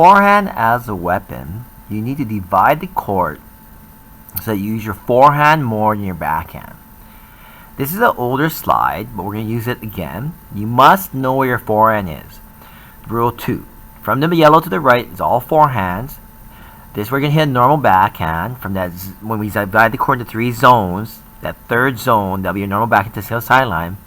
forehand as a weapon, you need to divide the court so that you use your forehand more than your backhand. This is an older slide, but we're going to use it again. You must know where your forehand is. Rule 2. From the yellow to the right is all forehands. This we're going to hit a normal backhand. From that, when we divide the court into 3 zones, that third zone, that'll be your normal backhand to the single sideline.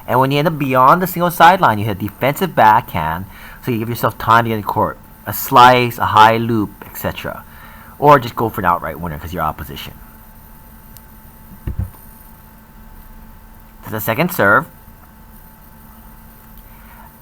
And when you end up beyond the single sideline, you hit a defensive backhand, so you give yourself time to get in the court. A slice, a high loop, etc. Or just go for an outright winner because you're opposition. This is the second serve.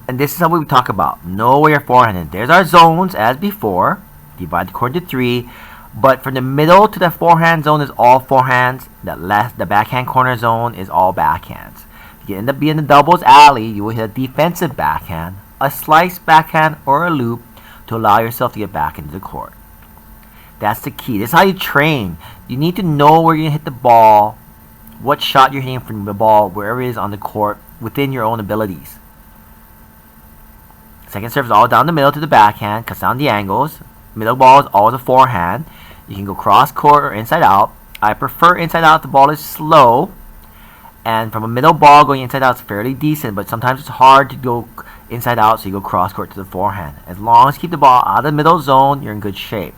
And this is how we talk about. Know where your forehand is. There's our zones as before. Divide the court into 3. But from the middle to the forehand zone is all forehands. The backhand corner zone is all backhands. If you end up being the doubles alley, you will hit a defensive backhand, a slice backhand, or a loop to allow yourself to get back into the court. That's the key. This is how you train. You need to know where you're going to hit the ball, what shot you're hitting from the ball, wherever it is on the court, within your own abilities. Second serve is all down the middle to the backhand, cuts down the angles. Middle ball is always a forehand. You can go cross court or inside out. I prefer inside out if the ball is slow. And from a middle ball, going inside out is fairly decent, but sometimes it's hard to go inside out, so you go cross court to the forehand. As long as you keep the ball out of the middle zone, you're in good shape.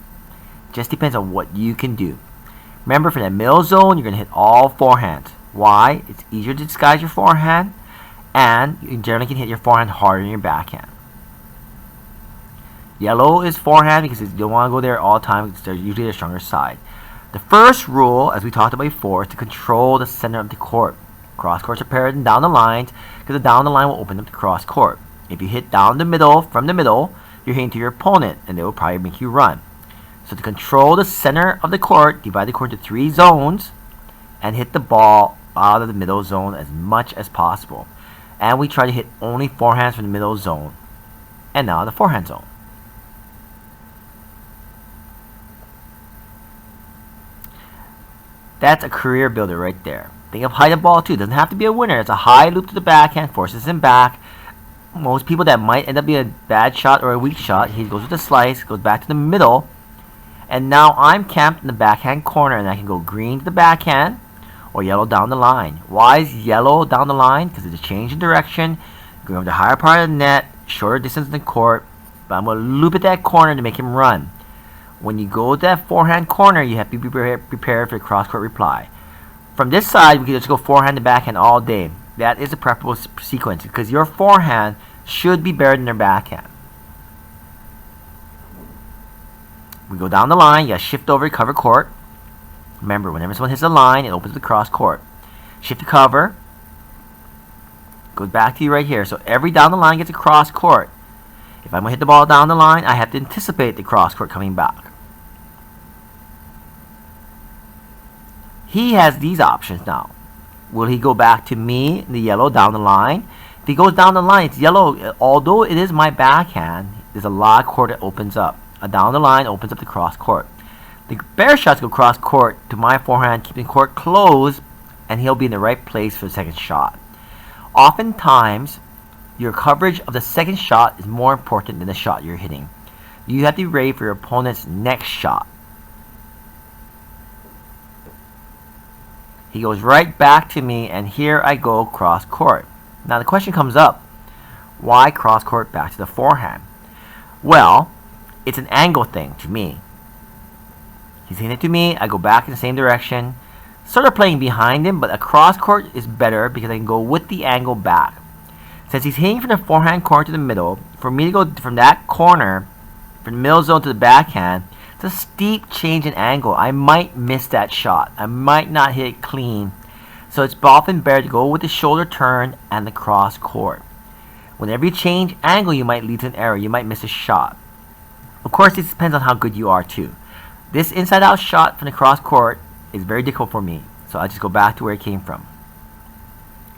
Just depends on what you can do. Remember, for that middle zone, you're going to hit all forehands. Why? It's easier to disguise your forehand, and you generally can hit your forehand harder than your backhand. Yellow is forehand because you don't want to go there all the time because they're usually the stronger side. The first rule, as we talked about before, is to control the center of the court. Cross courts are paired down the lines because the down the line will open up the cross court. If you hit down the middle, from the middle, you're hitting to your opponent, and they will probably make you run. So to control the center of the court, divide the court into 3 zones and hit the ball out of the middle zone as much as possible. And we try to hit only forehands from the middle zone. And now the forehand zone. That's a career builder right there. Think of height of ball too. It doesn't have to be a winner. It's a high loop to the backhand, forces him back. Most people that might end up being a bad shot or a weak shot, he goes with a slice, goes back to the middle. And now I'm camped in the backhand corner, and I can go green to the backhand or yellow down the line. Why is yellow down the line? Because it's a change in direction. Going over the higher part of the net, shorter distance in the court. But I'm going to loop at that corner to make him run. When you go to that forehand corner, you have to be prepared for the cross-court reply. From this side, we can just go forehand to backhand all day. That is the preferable sequence because your forehand should be better than their backhand. We go down the line, you got to shift over to cover court. Remember, whenever someone hits the line, it opens the cross court. Shift to cover. Goes back to you right here. So every down the line gets a cross court. If I'm going to hit the ball down the line, I have to anticipate the cross court coming back. He has these options now. Will he go back to me in the yellow down the line? If he goes down the line, it's yellow. Although it is my backhand, there's a lot of court that opens up. A down the line opens up the cross court. The bear shots go cross court to my forehand, keeping court closed, and he'll be in the right place for the second shot. Oftentimes, your coverage of the second shot is more important than the shot you're hitting. You have to be ready for your opponent's next shot. He goes right back to me, and here I go cross court. Now the question comes up, why cross court back to the forehand? Well, it's an angle thing to me. He's hitting it to me, I go back in the same direction. Sort of playing behind him, but a cross court is better because I can go with the angle back. Since he's hitting from the forehand corner to the middle, for me to go from that corner, from the middle zone to the backhand, it's a steep change in angle. I might miss that shot. I might not hit it clean. So it's often better to go with the shoulder turn and the cross court. Whenever you change angle, you might lead to an error. You might miss a shot. Of course, this depends on how good you are too. This inside out shot from the cross court is very difficult for me. So I just go back to where it came from.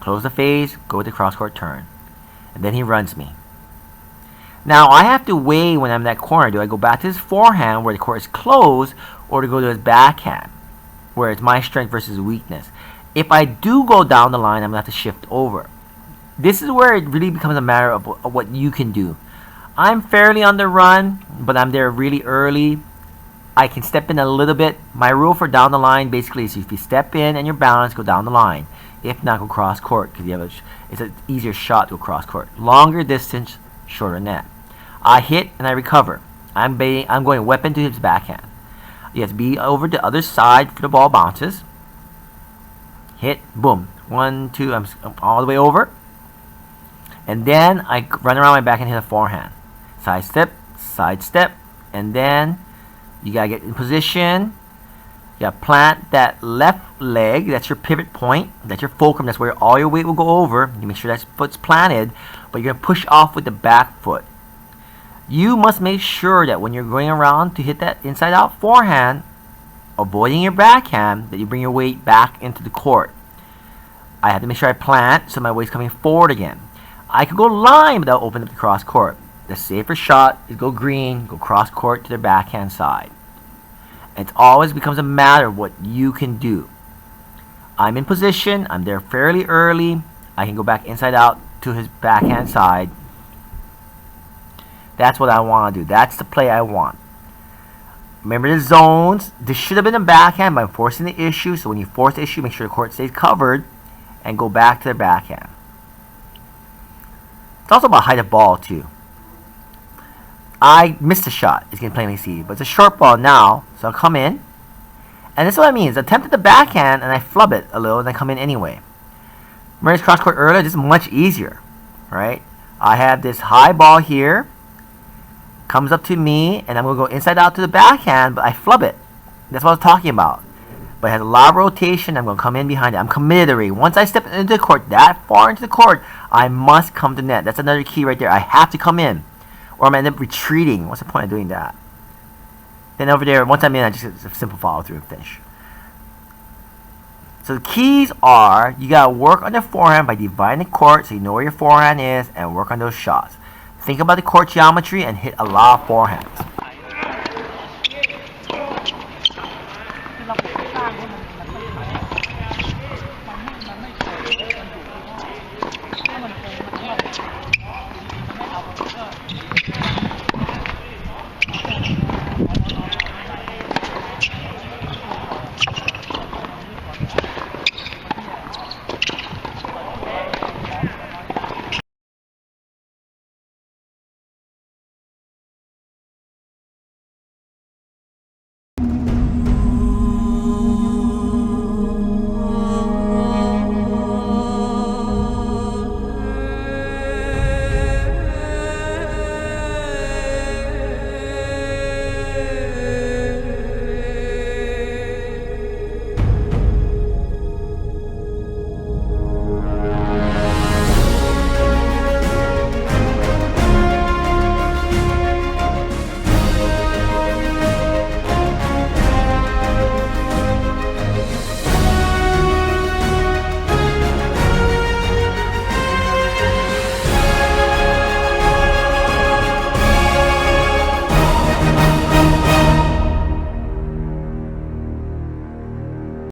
Close the phase, go with the cross court turn. And then he runs me. Now I have to weigh when I'm in that corner. Do I go back to his forehand where the court is closed, or to go to his backhand where it's my strength versus weakness? If I do go down the line, I'm going to have to shift over. This is where it really becomes a matter of what you can do. I'm fairly on the run, but I'm there really early. I can step in a little bit. My rule for down the line basically is if you step in and you're balanced, go down the line. If not, go cross court because it's an easier shot to go cross court. Longer distance, shorter net. I hit and I recover. I'm going weapon to his backhand. You have to be over the other side for the ball bounces. Hit, boom. 1, 2, I'm all the way over. And then I run around my backhand and hit a forehand. Side step, and then you gotta get in position. You gotta plant that left leg. That's your pivot point. That's your fulcrum. That's where all your weight will go over. You make sure that foot's planted, but you're gonna push off with the back foot. You must make sure that when you're going around to hit that inside out forehand, avoiding your backhand, that you bring your weight back into the court. I have to make sure I plant so my weight's coming forward again. I could go line without opening up the cross court. The safer shot is go green, go cross court to their backhand side. It always becomes a matter of what you can do. I'm in position, I'm there fairly early. I can go back inside out to his backhand side. That's what I want to do. That's the play I want. Remember the zones. This should have been a backhand, but I'm forcing the issue. So when you force the issue, make sure the court stays covered and go back to their backhand. It's also about height of ball too. I missed a shot, as you can plainly see, but it's a short ball now, so I'll come in. And this is what I mean, is attempt at the backhand, and I flub it a little, and I come in anyway. Remember this cross court earlier? This is much easier, right? I have this high ball here, comes up to me, and I'm going to go inside out to the backhand, but I flub it. That's what I was talking about. But it has a lot of rotation, I'm going to come in behind it. I'm committed already. Once I step into the court, that far into the court, I must come to net. That's another key right there. I have to come in, or I'm going to end up retreating. What's the point of doing that? Then over there, once I'm in, I just a simple follow through and finish. So the keys are, you got to work on the forehand by dividing the court so you know where your forehand is and work on those shots. Think about the court geometry and hit a lot of forehands.